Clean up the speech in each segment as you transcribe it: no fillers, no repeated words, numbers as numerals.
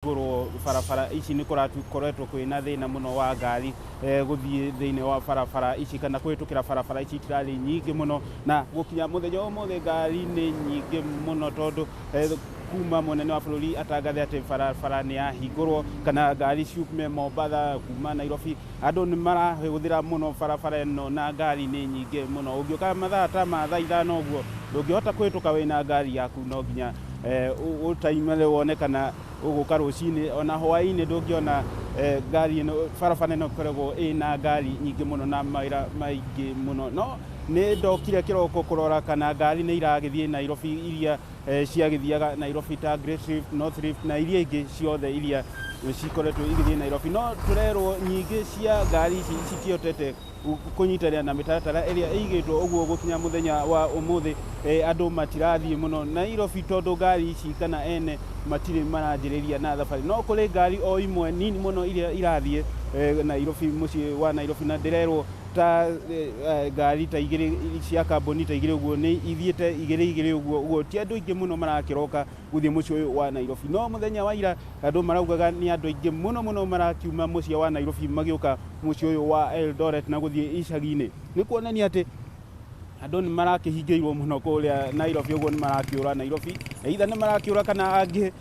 kũhingũrwo barabara ici nĩ koretwo kwĩna thĩna mũno wa ngari gũthiĩ thĩinĩ wa barabara ici kana kũhĩtũkĩra barabara ici itirarĩ nyingĩ mũno, na gũkinya mũthenya ũmũthĩ ngari nĩ nyingĩ mũno tondũ kuma mũnene wa bũrũri atangathe atĩ barabara nĩ yahingũrwo kana ngari ciume Mombatha kuma Nairobi. Andũ nĩ marahũthĩra mũno barabara ĩno na ngari nĩ nyingĩ mũno. Ũngĩũka mathaa ta ma thaa ithano ũguo ndũngĩhota kũhĩtũka wĩna ngari yaku, no nginya ũtaimere wone kana ũgũka rũcinĩ, ona hwaĩ-inĩ ndũngĩona ngari ĩno. Barabara ĩno ĩkoragwo ĩna ngari nyingĩ mũno na mawĩra maingĩ mũno. No nĩ ndokire kĩroko kũrora kana ngari nĩ iragĩthiĩ Nairobi iria ciagĩthiaga Nairobi ta Great Rift, North Rift na iria ingĩ ciothe iria cikoretwo igĩthiĩ Nairobi. No tũrerwo nyingĩ cia ngari ici citiotete kũnyitanĩra na mĩtaratara ĩrĩa ĩigĩtwo, ũguo gũkinya mũthenya wa ũmũthĩ andũ matirathiĩ mũno Nairobi tondũ ngari ici kana ene matirĩ maranjĩrĩria na thabarĩ. No kũrĩ ngari o imwe nini mũno iria irathiĩ Nairobi, mũciĩ wa Nairobi, na ndĩrerwo ta ngari ta igĩrĩ cia kambuni ta igĩrĩ ũguo nĩ ithiĩte igĩrĩ ũguo ti andũ aingĩ mũno marakĩroka gũthiĩ mũciĩ ũyũ wa Nairobi. No mũthenya wa ira andũ maraugaga nĩ andũ aingĩ mũno marakiuma mũciĩ wa Nairobi magĩũka mũciĩ ũyũ wa Eldoret na gũthiĩ icagi-inĩ. Nĩ kuonania atĩ andũ nĩ marakĩhingĩirwo mũno kũrĩa Nairobi, ũguo nĩ marakĩũra Nairobi, either nĩ marakĩũra kana aingĩ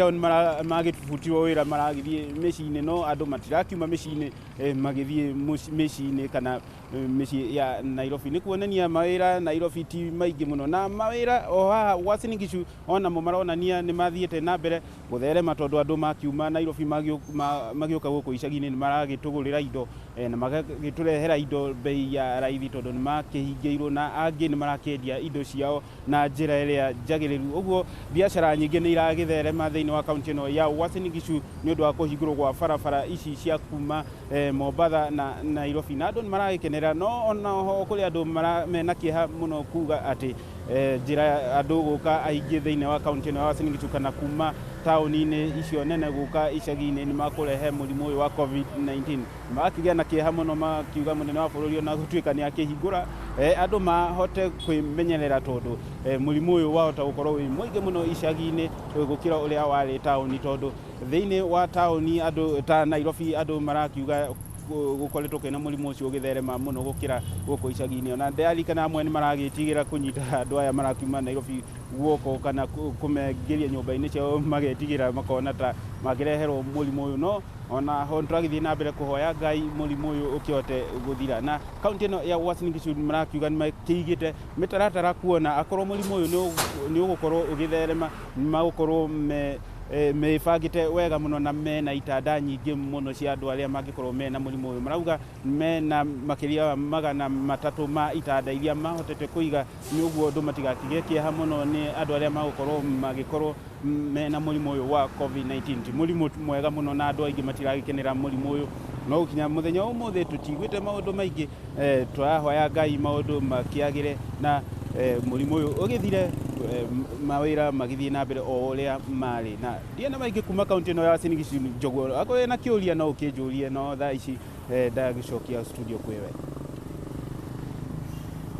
ao nĩ magĩbutirwo wĩra maragĩthiĩ mĩciĩ-inĩ, no andũ matirakiuma mĩciĩ-inĩ magĩthiĩ mĩciĩ-inĩ kana mĩciĩ ya Nairobi. Nĩ kuonania mawĩra Nairobi ti maingĩ mũno, na mawĩra o haha Uasin Gishu onamo maronania nĩ mathiĩte na mbere gũtherema tondũ andũ makiuma Nairobi magĩũka gũkũ icagi-inĩ nĩ maragĩtũgũrĩra indo na magagĩtũrehera indo bei ya raithi tondũ nĩ makĩhingĩirwo, na angĩ nĩ marakĩendia indo ciao na njĩra ĩrĩa njagĩrĩru. Ũguo biacara nyingĩ nĩ iragĩtherema thĩinĩ wa kaunti ĩno ya Uasin Gishu nĩ ũndũ wa kũhingũrwo gwa barabara ici cia kuma Mombatha na Nairobi, na andũ nĩ maragĩkenera. No ona ho kũrĩ andũ mena kĩeha mũno kuga atĩ njĩra andũ gũka aingĩ thĩinĩ wa kaunti ĩno ya Uasin Gishu kana kuma taũni-inĩ icio nene gũka icagi-inĩ nĩ makũrehe mũrimũ ũyũ wa COVID-19. Magakĩgĩa na kĩeha mũno makiuga mũnene wa bũrũri ona gũtuĩka nĩ akĩhingũra andũ mahote kwĩmenyerera tondũ mũrimũ ũyũ wahota gũkorwo wĩ mũingĩ mũno icagi-inĩ gũkĩra ũrĩa warĩ taũni, tondũ thĩinĩ wa taũni andũ ta Nairobi andũ marakiuga gũkoretwo kwĩna mũrimũ ũcio ũgĩtherema mũno gũkĩra gũkũ icagi-inĩ. Ona ndirikana amwe nĩ maragĩtigĩra kũnyita andũ aya marakiuma Nairobi guoko kana kũmengĩria nyũmba-inĩ ciao magetigĩra makona ta mangĩreherwo mũrimũ ũyũ. No ona ho tũragĩthiĩ na mbere kũhoya Ngai mũrimũ ũyũ ũkĩhote gũthira, na kaunti ĩno ya Uasin Gishu marakiuga nĩ makĩigĩte mĩtaratara kuona akorwo mũrimũ ũyũ nĩ ũgũkorwo ũgĩtherema magũkorwo mebangĩte wega mũno na mena itanda nyingĩ mũno cia andũ arĩa mangĩkorwo mena mũrimũ ũyũ. Marauga mena makĩria magana matatũ ma itanda iria mahotete kũiga, nĩ ũguo andũ matigakĩgĩe kĩeha mũno nĩ andũ arĩa magĩkorwo mena mũrimũ ũyũ wa COVID-19. Ti mũrimũ mwega mũno na andũ aingĩ matiragĩkenera mũrimũ ũyũ. No gũkinya mũthenya ũmũthĩ tũtigwĩte maũndũ maingĩ, tũrahoya Ngai maũndũ makĩagĩre na mũrimũ ũyũ ũgĩthire, mawĩra magĩthiĩ na mbere o ũrĩa marĩ. Na ndiena maingĩ kuma kaunti ĩno ya Uasin Gishu Njoguo, akorwo na kĩũria no ũkĩnjũrie, no thaa ici ndagĩcokia studio kwĩwe.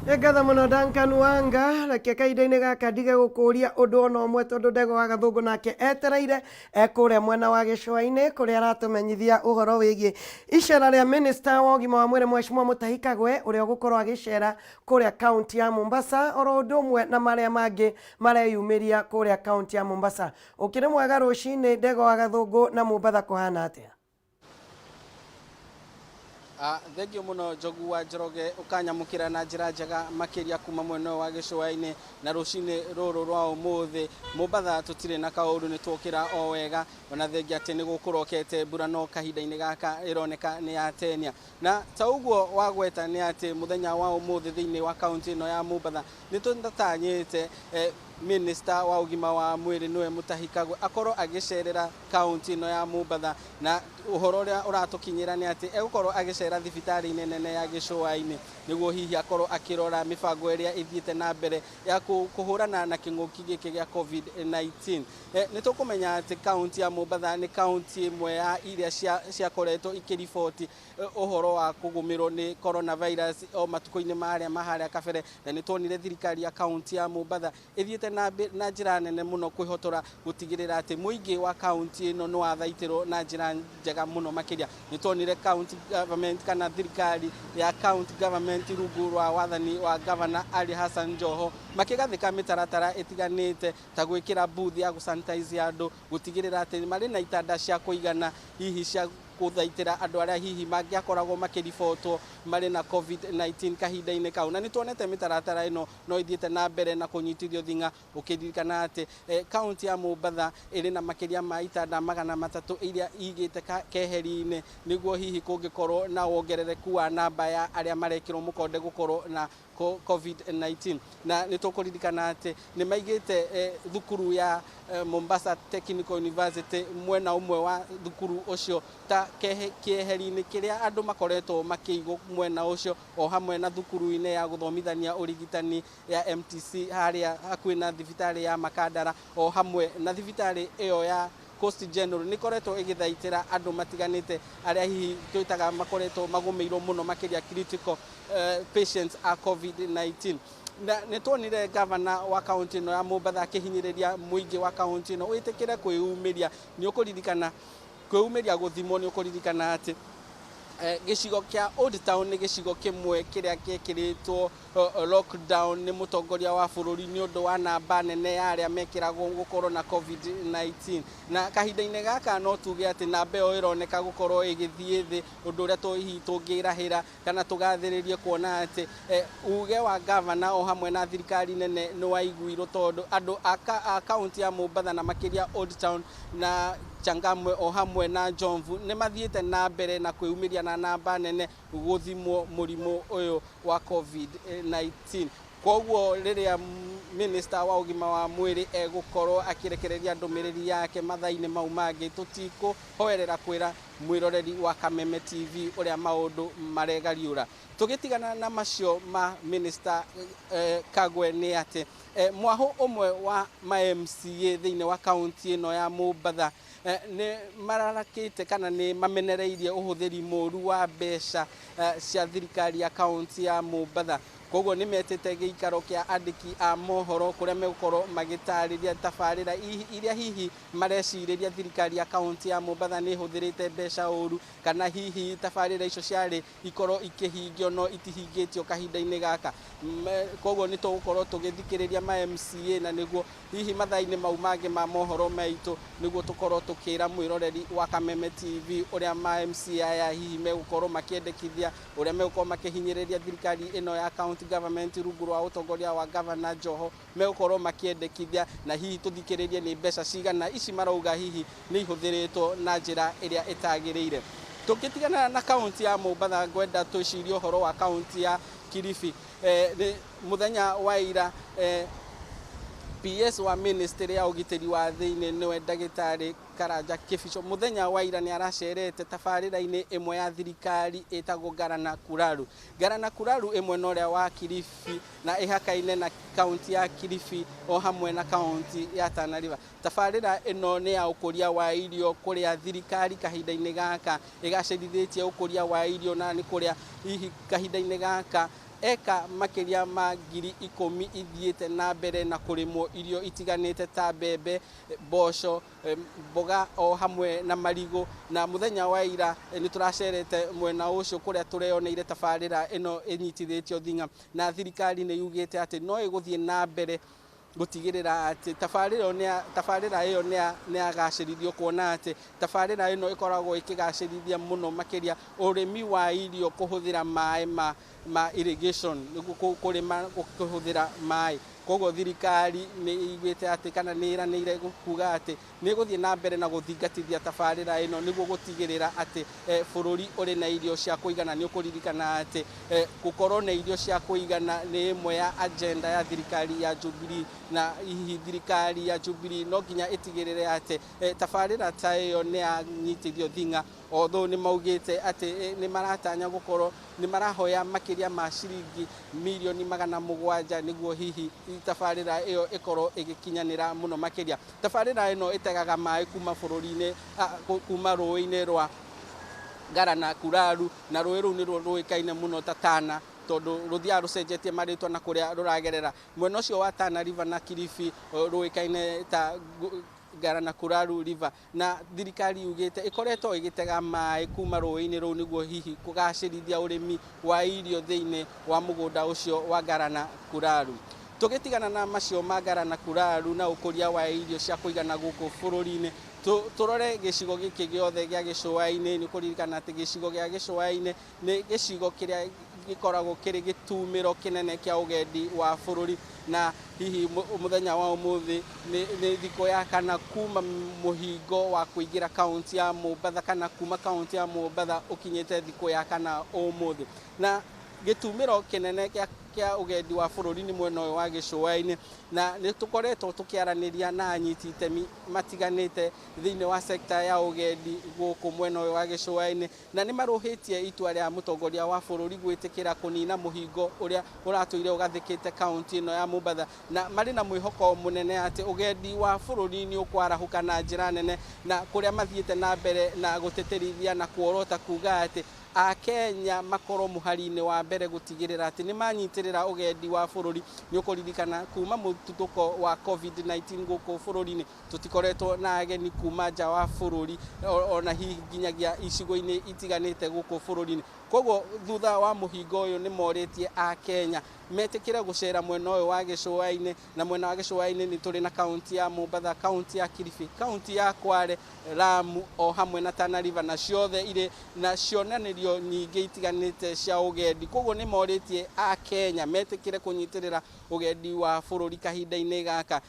Ngatha mũno Duncan Wanga, reke kahinda-inĩ gaka ndige gũkũria ũndũ ona ũmwe tondũ Ndegwa wa Gathũngũ nake etereire kũrĩa mwena wa gĩcũa-inĩ kũrĩa aratũmenyithia ũhoro wĩgiĩ icera rĩa Minister wa ũgima wa mwĩrĩ Mheshimiwa Mutahi Kagwe ũrĩa ũgũkorwo agĩcera kũrĩa kaunti ya Mombasa, oro ũndũ ũmwe na marĩa mangĩ mareyumĩria kũrĩa kaunti ya Mombasa. Ũkĩrĩ mwega rũcinĩ Ndegwa wa Gathũngũ na Mombasa kũhana atĩa? Thengio mũno Njogu wa Njoroge, ũkanyamũkĩra na njĩra njega makĩria kuma mwena wa gĩcũa-inĩ, na rũcinĩ rũrũ rwa ũmũthĩ Mombasa tũtirĩ na kaũndũ, nĩ twokĩra o wega, ona thengia atĩ nĩ gũkũrokete mbura no kahinda-inĩ gaka ĩroneka nĩ yatenia. Na ta ũguo wagweta nĩ atĩ mũthenya wa ũmũthĩ thĩinĩ wa kaunti ĩno ya Mombasa nĩ tũtatanyĩte Minister wa ũgima wa mwĩrĩ nĩwe Mutahi Kagwe akorwo agĩcerera kaunti ĩno ya Mombasa, na ũhoro ũrĩa ũratũkinyĩra nĩ atĩ egũkorwo agĩcera thibitarĩ-inĩ nene ya gĩcũa-inĩ nĩguo hihi akorwo akĩrora mĩbango ĩrĩa ĩthiĩte na mbere ya kũhũrana na kĩng'ũki gĩkĩ gĩa COVID-19. Nĩ tũkũmenya atĩ kaunti ya Mombasa nĩ kaunti ĩmwe ya iria ciakoretwo ikĩriboti ũhoro wa kũgũmĩrwo nĩ coronavirus o matukũ-inĩ marĩa maharĩa kabere, na nĩ tuonire thirikari ya kaunti ya Mombasa ĩthiĩte na njira nene muno kwihotora gutigirira ati muingi wa county ino no athaitiro na njira njega muno makiria. Nitonire county government kana thirikari ya county government rungu rwa wathani wa governor Ali Hassan Joho makigathika mitaratara itiganite ta gwikira booth ya gusanitize andu gutigirira ati mari na itanda cia kuigana hihi cia kuthaitira andu aria hihi mangiakoragwo makiribotwo mari na COVID-19 kahinda-ini kau. Na nituonete mitaratara ino no ithiete na mbere na kunyitithio thinga ukiririkana ati county ya Mombatha iri na makiria ma itanda 300 iria igite keheri-ini niguo hihi kungikorwo na wongerereku wa namba ya aria marekirwo mukonde gukorwo na COVID-19. Na nitukuririkana ati ni maigite thukuru ya Mombasa Technical University mwena umwe wa thukuru ucio ta keheri-ini kiria andu makoretwo makiigwo mwena ucio o hamwe na thukuru-ini ya guthomithania urigitani ya MTC haria hakuhi na thibitari ya Makandara o hamwe na thibitari iyo ya Coast General nikoretwo igithaitira andu matiganite aria hihi twitaga makoretwo magumeirwo muno makiria critical patients a COVID-19. Na nituonire governor wa county no ya Mombatha akihinyiriria muingi wa county no witikire kwiumiria ni ukuririkana kwiumiria guthimo ni ukuririkana ati gicigo kia Old Town ni gicigo kimwe kiria giekiritwo lockdown ni mutongoria wa bururi ni undu wa namba nene ya aria mekiragwo gukorwo na COVID-19. Na kahinda-ini gaka no tuge ati namba iyo ironeka gukorwo igithie thi undu uria hihi tungirahira kana tugathiririe kuona ati uge wa governor o hamwe na thirikari nene no waiguirwo tondu andu a county ya Mombatha na makiria Old Town na Changamwe o hamwe na Jomvu ni mathiete na mbere na kwiumiria na namba nene guthimwo murimu uyu wa COVID-19. Koguo riria minister wa ugima wa mwiri egukorwo akirekereria ndumiriri yake mathaini mau mangi tutiko hoerera kwira mwiroreri wa Kameme TV uria maundu maregariura. Tugitigana na macio ma minister Kagwe ni ati mwaho umwe wa ma MCA thiine wa county ino ya Mombatha ni mararakite kana ni mamenereirie uhuthiri moru wa mbeca cia thirikari ya county ya Mombatha. Koguo ni metete giikaro kia andiki a mohoro kuria megukorwo magitariria tabarira iria hihi mareciriria thirikari ya county ya Mombatha ni huthirite mbeca uru kana hihi tabarira icio ciari ikorwo ikihingio no itihingitio kahinda-ini gaka. Koguo ni tugukorwo tugithikiriria ma MCA na niguo hihi mathaini mau mangi ma mohoro maitu niguo tukorwo tukira mwiroreri wa Kameme TV uria ma MCA ya hihi megukorwo makiendekithia uria megukorwo makihinyiriria thirikari ino ya county government rungu rwa utongoria wa governor Joho megukorwo makiendekithia na hihi tuthikiririe ni mbeca cigana ici marauga hihi ni ihuthiritwo na njira iria itagiriire. Tukitigana na county ya Mombatha ngwenda tucirie uhoro wa county ya Kilifi. Muthenya wa ira PS wa ministry ya ugitiri wa thiini niwe ndagitari Karanja Kibico muthenya wa ira ni aracerete tabarira-ini imwe ya thirikari etagwo Garana Kuraru. Garana Kuraru imwe no ria wa Kilifi na ihakaine na county ya Kilifi o hamwe na county ya Tana River. Tabarira ino ni ya ukuria wa irio kuria thirikari kahinda-ini gaka igacerithĩtie ukuria wa irio na ni kuria hihi kahinda-ini gaka eka makiria ma 10,000 ithiete na mbere na kurimwo irio itiganite ta mbembe, mboco, mboga o hamwe na marigo. Na muthenya wa ira ni turacerete mwena ucio kuria tureoneire tabarira ino inyitithitio thinga na thirikari ni yugite ati no iguthie na mbere gutigirira ati tabarira iyo ni agacirithio kuona ati tabarira ino ikoragwo ikigacirithia muno makiria urimi wa irio kuhuthira mai ma irrigation kurima kuhuthira mai. Koguo thirikari ni igwite ati kana ni iranire kuga ati ni guthie na mbere na guthingatithia tabarira ino niguo gutigirira ati bururi uri na irio cia kuigana. Ni ukuririkana ati gukorwo na irio cia kuigana ni imwe ya agenda ya thirikari ya Jubilee na hihi thirikari ya Jubilee no nginya itigirire ati tabarira ta iyo ni anyitithio thinga. Although ni maugite ati ni maratanya gukorwo ni marahoya makiria ma ciringi milioni 700 niguo hihi tabarira iyo ikorwo igikinyanira muno makiria. Tabarira ino itegaga mai kuma bururi-ini kuma rũĩ-inĩ rwa Garana Kuraru na rũĩ rũu ni rũĩkaine muno ta Tana tondu ruthia rucenjetie maritwa na kuria ruragerera mwena ucio wa Tana River na Kilifi ruikaine ta Garana Kuraru River na thirikari yugite ikoretwo igitega mai kuma ruini ru niguo hihi kugacirithia urimi wa irio thiini wa mugunda ucio wa Garana Kuraru. Tugitigana na macio ma Garana Kuraru na ukuria wa irio cia kuigana guku bururi-ini turore gicigo giki giothe gia gicua-ini ni kuririkana ati gicigo gia gicua-ini ni gicigo kiria gikoragwo kiri gitumiro kinene kia ugendi wa bururi na hihi muthenya wa umuthi ni thiko ya kana kuma muhingo wa kuingira kaunti ya Mombatha kana kuma kaunti ya Mombatha ukinyite thiko ya kana umuthi na gitumiro kinene kia ugendi wa bururi ni mwena wa gicua-ini na ni tukoretwo tukiaraniria na anyiti itemi matiganite thiini wa sekta ya ugendi guku mwena wa gicua-ini na ni maruhitie itua ria mutongoria wa bururi gwitikira kunina muhingo uria uratuire ugathikite kaunti ino ya Mombatha na mari na mwihoko munene ati ugendi wa bururi ni ukwarahuka na njira nene na kuria mathiite na mbere na guteterithia na kuorota kuga ati Akenya makoro muhari-ini wa mbere gutigirira ati ni manyitirira ugendi wa bururi ni ukuririkana kuma mututuko wa COVID-19 guku bururi-ini tutikoretwo na ageni kuma nja wa bururi ona hihi nginyagia icigo-ini itiganite guku bururi-ini koguo thutha wa muhingo uyu ni moritie Akenya metikire gucera mwena uyu wa gicua-ini na mwena wa gicua-ini ni turi na kaunti ya Mombatha, kaunti ya Kilifi, kaunti ya Kwale, Lamu o hamwe na Tana River na ciothe ire na cionanirio nyingi itiganite cia ugendi koguo ni moritie Akenya metikire kunyitirira ugendi wa bururi kahinda-ini gaka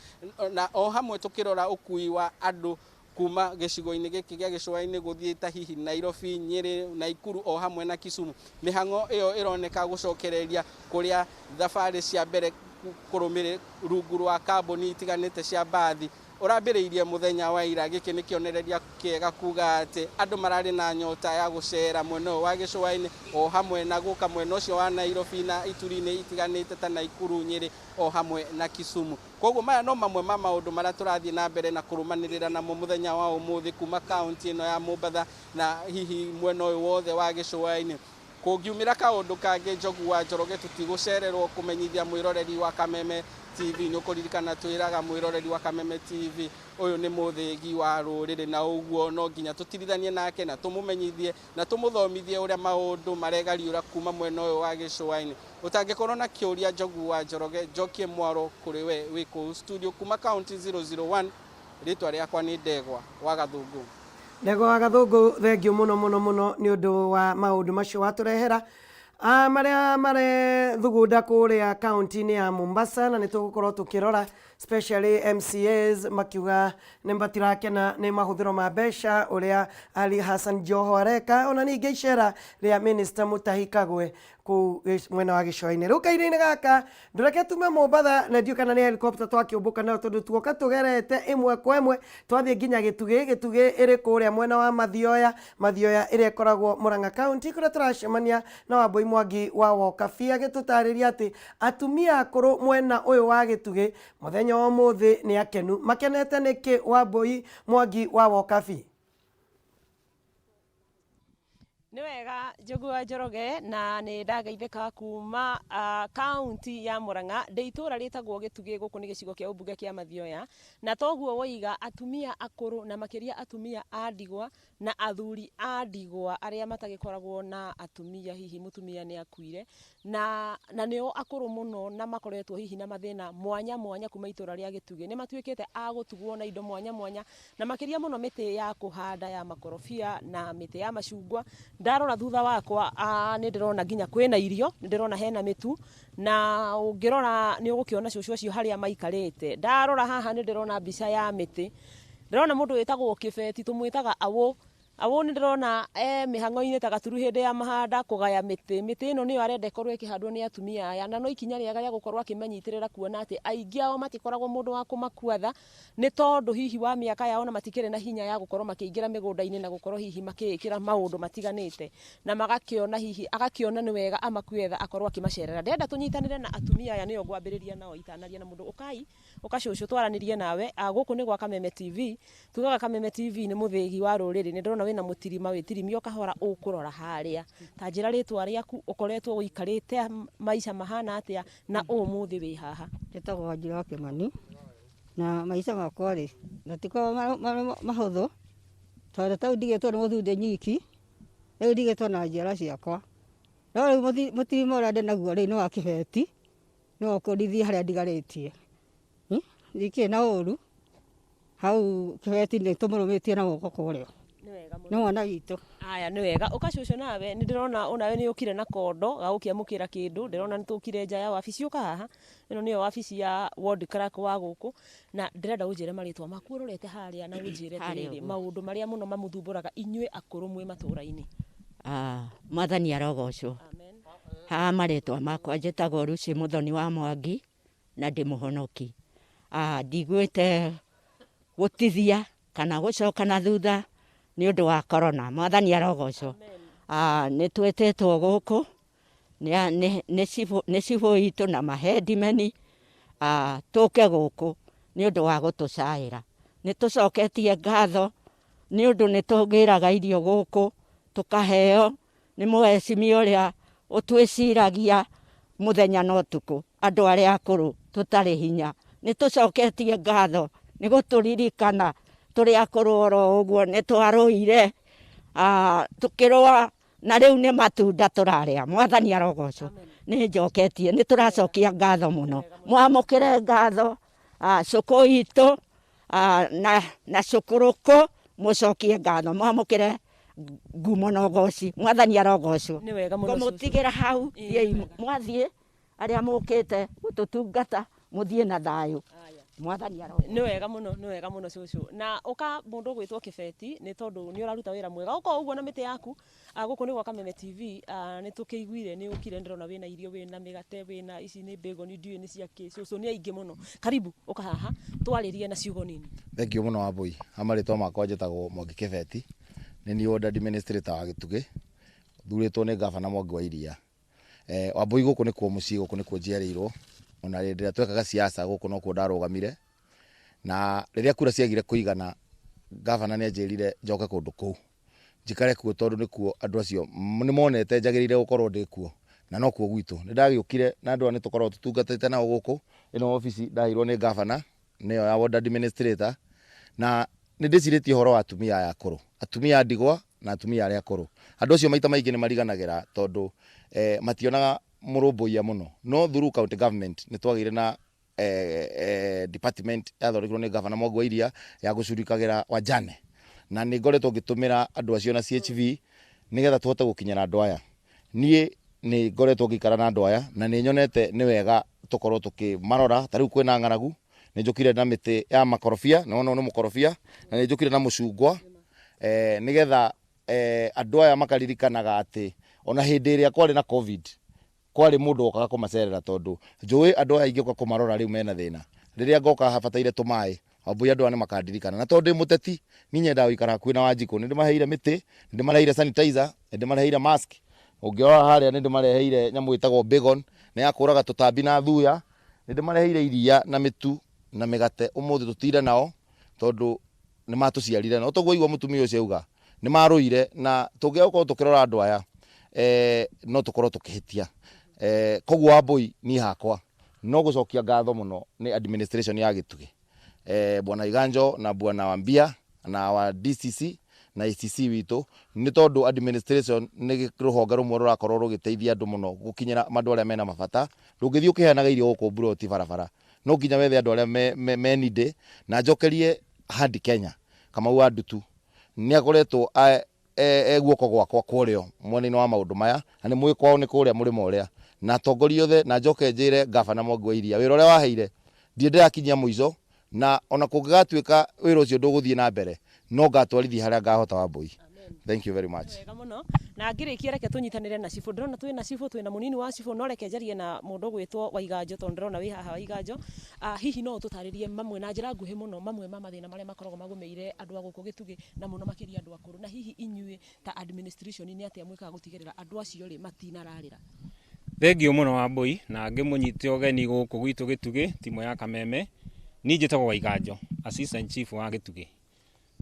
na o hamwe tukirora ukui wa andu kuma gicigo-ini giki gia gicua-ini guthii ta hihi Nairobi, Nyeri, Naikuru o hamwe na Kisumu mihango iyo ironeka gucokereria kuria thabari cia mbere kurumire rungu rwa kambuni itiganite cia mbathi urambiriirie muthenya wa ira giki ni kionereria kiega kuga ati andu marari na nyota ya gucera mwena wa gicua-ini o hamwe na guka mwena ucio wa Nairobi na ituri-ini itiganite ta Naikuru, Nyeri o hamwe na Kisumu koguo maya no mamwe ma maundu maria turathie na mbere na kurumanirira na muthenya wa umuthi kuma kaunti ino ya Mombatha na hihi mwena uyu wothe wa gicua-ini kungiumira kaundu kangi Njogu wa Njoroge tutigucererwo kumenyithia mwiroreri wa Kameme TV ni ukuririkana twiraga mwiroreri wa Kameme TV uyu ni muthigi wa ruriri na uguo no nginya tutirithanie nake na tumumenyithie na tumuthomithie uria maundu maregariura kuma mwena uyu wa gicua-ini utangikorwo na kiuria Njogu wa Njoroge njokie mwaro kuri we wiku studio kuma county 001 ritwa riakwa ni Ndegwa wa Gathungu. Ndegwa wa Gathungu thengio muno ni undu wa maundu macio waturehera maria mare thugunda kuria kaunti-ini ya Mombasa na nitugukorwo tukirora especially MCAs makiuga ni mbatirakena ni mahuthiro ma mbeca uria Ali Hassan Joho areka ona ningi icera ria minister Mutahi Kagwe ku mwena wa gicua-ini riu kaire-ini gaka ndureke tume Mombatha na ndio kana ni helicopter twakiumbuka nayo tondu tuoka tugerete imwe kwa imwe twathie nginya gitugi iri kuria mwena wa Mathioya iri ikoragwo Murang'a County kuria turacemania na Wambui Mwangi wa Wokabia agitutariria ati atumia akuru mwena uyu wa gitugi muthenya wa umuthi ni akenu makenete niki Wambui Mwangi wa Wokabia. Ni wega Njogu wa Njoroge na ni ndageithika kuma kaunti ya Murang'a ndi itura ritagwo Gitugi guku ni gicigo kia ubunge kia Mathioya na toguo woiga atumia akuru na makiria atumia a ndigwa na athuri a ndigwa aria matagikoragwo na atumia hihi mutumia ni akuire na nio akuru muno na makoretwo hihi na mathina mwanya kuma itura ria Gitugi ni matuikite a gutugwo na indo mwanya na makiria muno miti ya kuhanda ya makorofia na miti ya macungwa ndarora thutha wakwa ni ndirona nginya kwina irio ni ndirona hena mitu na ungirora ni ugukiona cucu acio haria maikarite ndarora haha ni ndirona mbica ya miti ndirona mundu witagwo Kibeti tumwitaga awo ni ndirona mihango-ini ta gaturu hindi ya mahanda kugaya miti ino niyo arenda ikorwo ikihandwo ni atumia aya na no ikinya riega ria gukorwo akimenyitirira kuona ati aingi ao matikoragwo mundu wa kumakuatha ni tondu hihi wa miaka yao na matikire na hinya ya gukorwo makiingira migunda-ini na gukorwo hihi makikira maundu matiganite na magakiona hihi agakiona ni wega amakuetha akorwo akimacerera ndenda tunyitanire na atumia aya niyo ngwambiriria nao itanaria na mundu ukacucu twaranirie nawe guku ni gwa Kameme TV tugaga Kameme TV ni muthigi wa ruriri ni ndirona ndirona wina mutirima witirimio kahora ukurora haria ta njira ritwa riaku ukoretwo uikarite maisha mahana atia na umuthi wi haha. Ndetagwo Njira Kimani na maisha makwa ri natiko mahuthu tondu tau ndigitwo ni muthunde nyiki riu ndigitwo na njira ciakwa no riu mutirima uria ndi naguo ri ni wa kibeti ni wa kurithia haria ndigaritie ndiki na uru hau kibeti ni tumurumitie na guko kurio ni mwana witu. Aya ni wega ukacucu nawe ni ndirona unawe ni ukire na kondo ga ukiamukira kindu ndirona ni tukire nja ya wabici uka haha ino niyo wabici ya ward clerk wa guku na ndirenda unjire maritwa maku urorete haria na unjire tiriri maundu maria muno mamuthumburaga inyue akuru mwe maturaini. Mwathani arogocwo. Amen. Ha maritwa makwa njitagwo Ruci Muthoni wa Mwangi na ndi muhonoki. Ndigwite gutithia kana gucoka na thutha ni undu wa corona. Mwathani arogocwo. Ni twetetwo guku ni cibo itu na mahedimeni tuke guku ni undu wa gutucaira. Ni tucoketie ngatho ni undu ni tugiraga irio guku tukaheo ni muheshimiwa uria utwiciragia muthenya na utuku andu aria akuru tutari hinya ni tucoketie ngatho ni guturirikana turi akuru oro uguo ni twaruire tukirwa na riu ni matunda turaria. Mwathani arogocwo. Ni njoketie ni turacokia ngatho muno mwamukire ngatho cuku itu na cukuruku mucokie ngatho mwamukire ngumo na ugoci. Mwathani arogocwo. Ni wega muno ngumutigira hau mwathie aria mukite gututungata muthie na thayu. Mwathani arogocwo. Ni wega muno cucu na uka mundu gwitwo kibeti ni tondu ni uraruta wira mwega uko uguo na miti yaku guku ni gwa Kameme TV ni tukiguire ni ukire ndirona wina irio wina migate wina ici ni mbego ni ndiu ni ciake cucu ni aingi muno. Karibu uka haha twaririe na ciugo nini. Thank you muno Wambui. Amaritwa makwa njitagwo Mwangi Kibeti ni ni ward administrator wa Gitugi thuritwo ni gavana Mwangi wa Iria. Wambui guku ni kuo mucii guku ni kuo njiarirwo ona rindira twekaga siasa guku no kuo ndarugamire na riria kura ciagire kuigana gavana ni anjirire njoke kundu kuu njikare kuo tondu ni kuo andu acio ni monete njagirire gukorwo ndi kuo na no kuo gwitu ni ndagiukire na andu ni tukorwo tutungatite nao guku ino office ndahirwo ni gavana niyo ya ward administrator na ni ndiciritie horo wa atumia ya akuru atumia ndigwa na atumia aria akuru andu acio maita maingi ni mariganagira tondu mationaga murumbuia muno no through county government ni twagire na department yathondekirwo ni gavana Mwangi wa Iria ya gucurikagira wajane na ni ngoretwo ngitumira andu acio na CHV nigetha tuhote gukinyira andu aya. Nie ni ngoretwo ngikara na andu aya na ni nyonete ni wega tukorwo tukimarora tariu kwina ng'aragu ni njukire na miti ya makorofia na ono ni mukorofia na ni njukire na mucungwa nigetha andu aya makaririkanaga ati ona hindi iria kwari na covid kwari mundu okaga kumacerera tondu njui andu aya ingioka kumarora riu mena thina riria ngoka habataire tumai Wambui andu ane makandirikana na tondu muteti ni nyenda uikara kwina Wanjiku ni ndimaheire miti ndi mareheire sanitizer ndi mareheire mask ungiora haria ni ndimareheire nyamu itagwo begon ni yakuraga tutambi na thuya ni ndimareheire iria na mitu na migate umuthi tutire nao tondu ni matuciarire no toguo igwa mutumia ucio uga ni maruire na tungiauko tukirora andu aya no tukorwo tukihitia koguo Wambui ni hakwa no gucokia ngatho muno ni administration ya Gitugi bwana Iganjo na bwana Wambia na wa DCC na ICC witu ni tondu administration ni ruhonge rumwe rurakorwo rugiteithia andu muno gukinyira mandu aria mena mabata rungithii ukiheanaga irio guku buroti barabara no nginya wethe andu aria menide na njokerie hadi Kenya kama wa ndutu ni akoretwo guoko gwakwa kurio mwena wa maundu maya na ni mwi kwao ni kuria murimo uria na tongori yothe na njoke njire gavana Mwangi wa Iria wira uria waheire ndie ndirakinyia muico na ona kungigatuika wira ucio nduguthie na mbere no ngatwarithia haria ngahota Wambui. Thank you very much. Wega muno na ngirikia reke tunyitanire na cifu ndirona twina cifu twina munini wa cifu no reke njarie na mundu gwitwo wa Iganjo tondu ndirona wi haha wa Iganjo hihi no tutaririe mamwe na njira nguhi muno mamwe ma mathina maria makoragwo magumeire andu aguku Gitugi na muno makiria andu akuru na hihi inyue ta administration ni atia mwikaga gutigirira andu acio ri matinararira. Thengio muno Wambui na ngimunyite ogeni guku gwitu Gitugi timu ya Kameme ni njitagwo wa Iganjo assistant chief wa Gitugi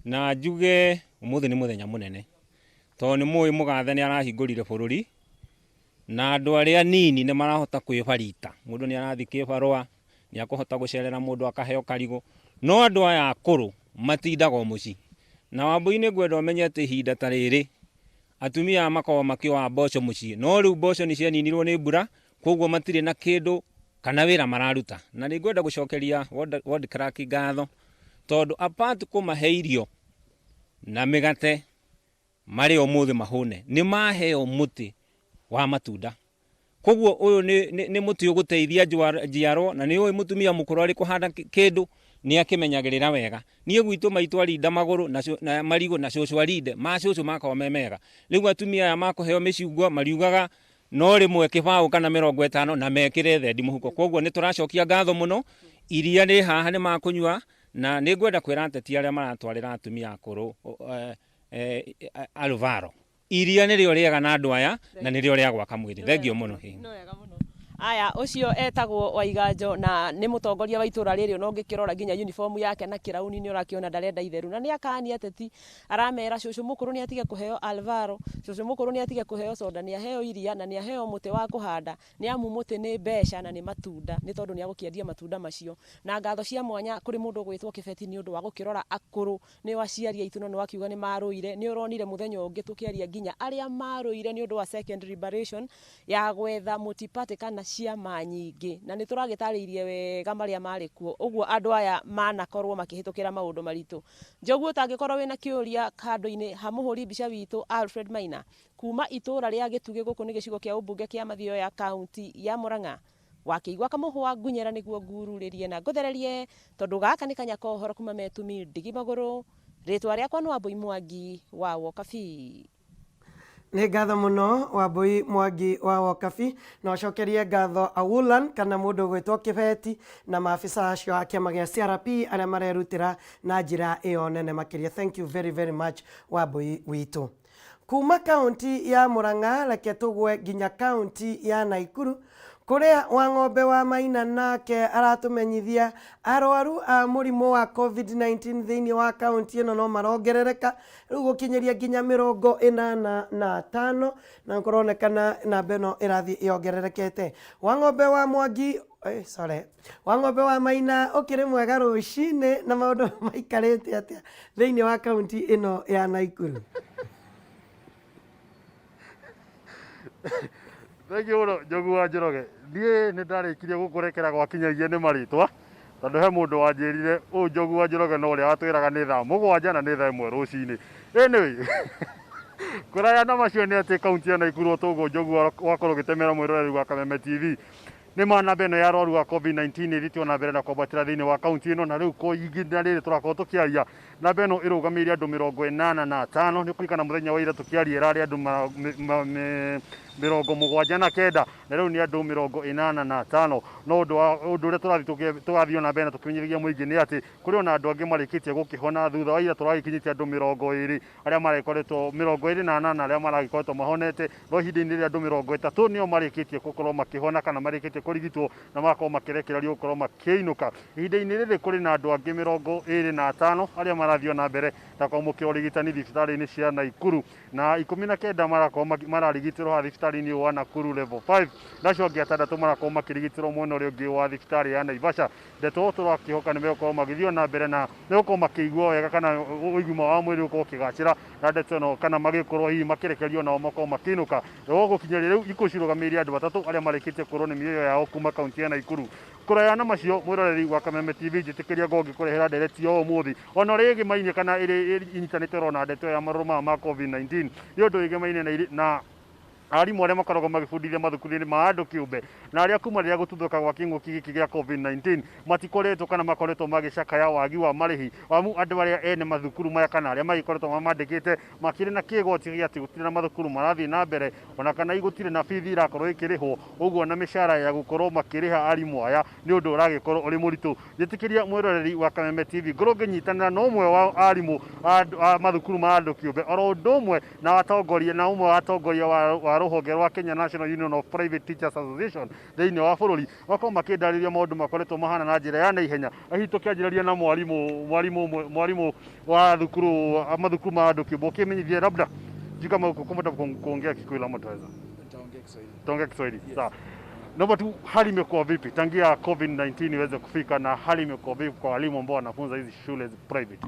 na njuge umuthi ni muthenya munene to ni muyi mugathe ni arahingurire bururi na andu aria nini ni marahota kwibarita mundu ni arathi kibarua ni akuhota gucerera mundu akaheo karigo no andu aya akuru matindaga muci na Wambui ni ngwenda umenye ati ihinda ta riri atumia makao makioa mboco muci no riu mboco ni cianinirwo ni mbura koguo matire na kindu kana wira mararuta na ni ngwenda gucokeria ward clerk ngatho tondu apart kumahe irio na migate mari umuthi mahune ni maheo muti wa matunda koguo uyu ni muti uguteithia njiaro na ni uyu mutumia mukuru ari kuhanda kindu ni akimenyagirira wega nie gwitu maitu arinda maguru na marigo na cucu arinde macucu makao memega riu atumia aya makuheo micungwa mariugaga no rimwe kibao kana 50 na mekire thendi muhuko koguo ni turacokia ngatho muno iria ni haha ni makunywa na ni ngwenda kwira ateti aria maratwarira atumia akuru Alvaro iria ni rio riega na andu aya na ni rio ria gwaka mwiri thengio muno aya ucio etagwo Waiganjo na ni mutongoria wa itura riri no ngikirora ginya uniform yake na kirauni ni urakiona ndarenda itheru na ni akani ateti aramera cucu mukuru ni atige kuheo Alvaro cucu mukuru ni atige kuheo soda ni aheo iria na ni aheo muti wa kuhanda ni amu muti ni besha na ni matunda ni tondu ni agukiendia matunda macio na ngatho cia mwanya kuri mundu gwitwo Kibeti ni undu wa gukirora akuru ni waciaria itu no ni wakiuga ni maruire ni uronire muthenya ungi tukiaria ginya aria maruire ni undu wa second liberation ya gwetha mutipate kana ciama nyingi na ni turagitariirie wega maria mari kuo uguo andu aya manakorwo makihitukira maundu maritu njogu utangikorwo wina kiuria kando-ini hamuhuri mbica witu Alfred Maina kuma itura ria Gitugi guku ni gicigo kia ubunge kia Mathioya ya kaunti ya Murang'a wakiigwa kamuhwa ngunyera niguo ngururirie na nguthererie tondu gaka ni kanyako horo kuma metumi ndigi maguru ritwa riakwa no Wambui Mwangi wa Wokabi nĩ ngatho mũno Wambui Mwangi wa Wokabi na ũcokerie ngatho Awulan kana mũndũ gwĩtwo Kibeti na maafisa acio a kĩama gĩa CRP arĩa marerutĩra na njĩra ĩyo nene makĩria. Thank you very very much Wambui witũ. Kuma kaunti ya Murang'a reke tũgwe nginya kaunti ya Naikuru kuria Wang'ombe wa Maina nake aratumenyithia arwaru a murimu wa COVID-19 thiini wa kaunti ino no marongerereka riu gukinyeria nginya 85 na kuronekana namba ino irathi yongererekete. Wang'ombe wa Mwangi Wang'ombe wa Maina ukiri mwega rucini na maundu maikarite atia thiini wa kaunti ino ya Naikuru? Thegio Njogu wa Njoroge niĩ nĩ ndarĩkirie gũkũrekera gwakinyagia nĩ marĩtwa tondũ he mũndũ wanjĩrire ũyũ Njogu wa Njoroge no ũrĩa watwĩraga nĩ thaa 7 na nĩ thaa 1 rũcinĩ. Anyway kũraya na macio nĩ atĩ kaunti ya Naikuru tũguo Njogu wakorwo ũgĩtemera mwĩroreri wa Kameme Tv nĩ namba ĩno ya arwaru a COVID-19 ĩthiĩte na mbere na kwambatĩra thĩinĩ wa kaunti ĩno na rĩu kwa ihinda rĩrĩ tũrakorwo tũkĩaria namba ĩno ĩrũgamĩrĩire andũ 85 nĩ kũringana mũthenya wa ira tũkĩaria ĩrarĩ andũ 79 na rĩu nĩ andũ 85 no ũndũ ũrĩa tũrathiĩ na mbere na tũkĩmenyithia mũingĩ nĩ atĩ kũrĩ ona andũ angĩ marĩkĩtie gũkĩhona thutha wa ira tũragĩkinyĩtie andũ 20 arĩa marĩkoretwo 28 arĩa maragĩkoretwo mahonete no ihinda-inĩ rĩa andũ 30 nĩo marĩkĩtie gũkorwo makĩhona kana marĩkĩtie kũrigitwo na magakorwo makĩrekererio gũkorwo makĩinũka. Ihinda-inĩ rĩrĩ kũrĩ na andũ angĩ 25 arĩa marathiĩ na mbere na kwamũkĩra ũrigitani thibitarĩ-inĩ cia Naikuru na 19 marakorwo mararigitĩrwo thibitarĩ-inĩ wa Nakuru level 5 nacio angĩ 6 marakorwo makĩrigitĩrwo mwena ũrĩa ũngĩ wa thibitarĩ ya Naivasha. Ndeto tũrakĩhoka nĩ megũkorwo magĩthiĩ na mbere na megũkorwo makĩigua wega kana ũgima wa mwĩrĩ ũkorwo ũkĩgacĩra na ndeto ĩno kana magĩkorwo hihi makĩrekerio nao makorwo makĩinũka. Gũkinyĩria rĩu ikuũ cirũgamĩrĩire andũ 3 arĩa marĩkĩtie kũrwo nĩ mĩoyo yao kuma kaunti ya Naikuru. Kũraya na macio mwĩroreri wa Kameme TV njĩtĩkĩria ngogi kũrehera ndereti o ũmũthĩ ona rĩ ĩgĩmainie kana ĩrĩ inyitanĩte rona ndeto ya marũrũ ma COVID-19 nĩ ũndũ ĩgĩmainie na arimũ arĩa makoragwo magĩbundithia mathukuru-inĩ ma andũ kĩũmbe na arĩa kuma rĩrĩa gũtuthũka gwa kĩng'ũki gĩkĩ gĩa COVID-19 matikoretwo kana makoretwo magĩcakaya wagi wa marĩhi wamu andũ arĩa ene mathukuru maya kana arĩa magĩkoretwo mamandĩkĩte makĩrĩ na kĩgoti gĩa atĩ gũtirĩ na mathukuru marathiĩ na mbere ona kana gũtirĩ na bithi irakorwo ĩkĩrĩhwo ũguo na mĩcara ya gũkorwo makĩrĩha arimũ aya nĩ ũndũ ũragĩkorwo ũrĩ mũritũ. Njĩtĩkĩria mwĩroreri wa Kameme TV ngorwo ngĩnyitanĩra na ũmwe wa arimũ a mathukuru ma andũ kĩũmbe oro ũndũ ũmwe na atongoria na ũmwe wa atongoria wa ruhonge rwa Kenya National Union of Private Teachers Association thĩinĩ wa bũrũri wako makĩndarĩria maũndũ makoretwo mahana na njĩra ya naihenya. Hihi tũkĩanjĩrĩria na mwalimu wa mathukuru ma andũ kĩũmbe, ũkĩmenyithie labda kama uko comfortable kuongea Kikuyu ama utaweza? Nitaongea Kiswahili. Sawa. Naomba tu hali imekuwa vipi tangia COVID-19 iweze kufika, na hali imekuwa vipi kwa walimu ambao wanafunza hizi shule private?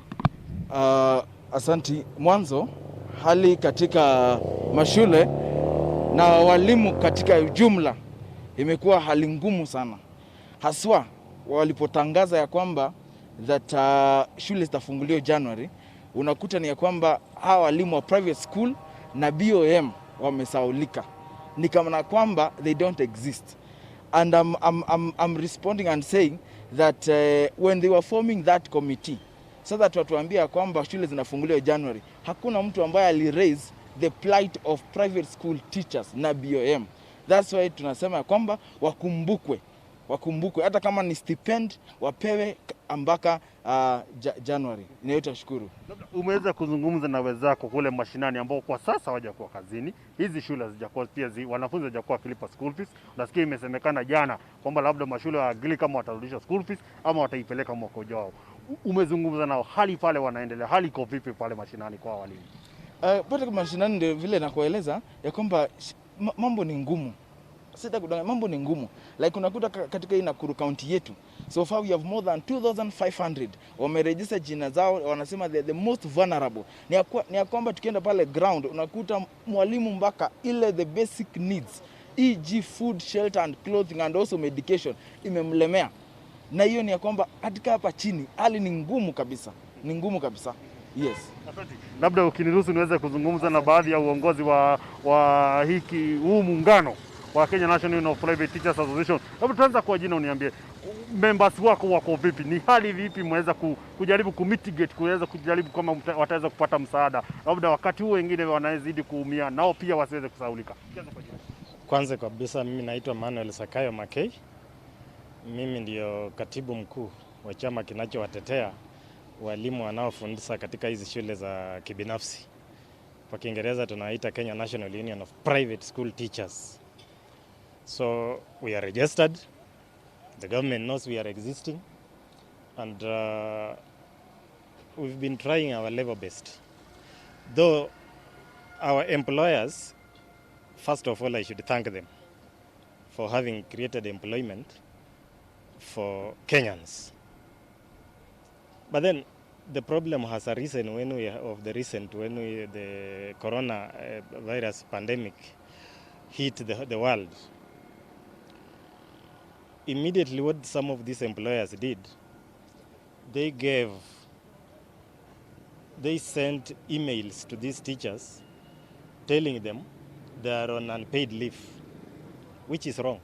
Asanti. Mwanzo, hali katika mashule na walimu katika jumla imekuwa hali ngumu sana. Haswa walipotangaza ya kwamba that shule zitafunguliwa January, unakuta ni ya kwamba hawa walimu wa private school na BOM wamesaulika. Ni kama na kwamba they don't exist. And I'm responding and saying that when they were forming that committee, so that watuambia kwamba shule zinafunguliwa January, hakuna mtu ambaye ali-raise the plight of private school teachers na BOM. That's why tunasema kwamba wakumbukwe hata kama ni stipend wapewe mpaka January. Ninayotashukuru. Umeweza kuzungumza na wenzako kule mashinani ambao kwa sasa hawajakuwa kazini. Hizi shule hazijakuwa pia wanafunzi hawajakuwa kilipa school fees. Nasikia imesemekana jana kwamba labda mashule waagili kama watarudisha school fees ama wataipeleka mwaka ujao. Umezungumza nao, hali pale wanaendelea, hali iko vipi pale mashinani kwa walimu? Pale mashinani ndio vile nakueleza ya kwamba mambo ni ngumu. Sitakudanganya, mambo ni ngumu. Like unakuta katika hii Nakuru county yetu, so far we have more than 2500 wameregister jina zao, wanasema they are the most vulnerable. Ni ya kwamba tukienda pale ground unakuta mwalimu mpaka ile the basic needs, e.g. food, shelter and clothing and also medication imemlemea. Na hiyo ni ya kwamba katika hapa chini hali ni ngumu kabisa. Ni ngumu kabisa. Yes. Asante. Labda ukiniruhusu niweze kuzungumza na baadhi ya uongozi wa huu muungano wa Kenya National Union of Private Teachers Association. Labda tuanza kwa jina, uniambie members wako vipi? Ni hali vipi mweza kujaribu kumitigate, kuweza kujaribu kama wataweza kupata msaada, labda wakati huo wengine wanazidi kuumia nao pia wasiweze kusaulika. Kwanza kabisa mimi naitwa Manuel Sakayo Makei. Mimi ndio katibu mkuu wa chama kinachowatetea walimu wanaofundisha katika hizi shule za kibinafsi. Kwa Kiingereza tunaita Kenya National Union of Private School Teachers. So we are registered, the government knows we are existing, and we've been trying our level best. Though our employers, first of all I should thank them for having created employment for Kenyans. But then the problem has arisen when the corona virus pandemic hit the world. Immediately what some of these employers did, they sent emails to these teachers telling them they are on unpaid leave, which is wrong.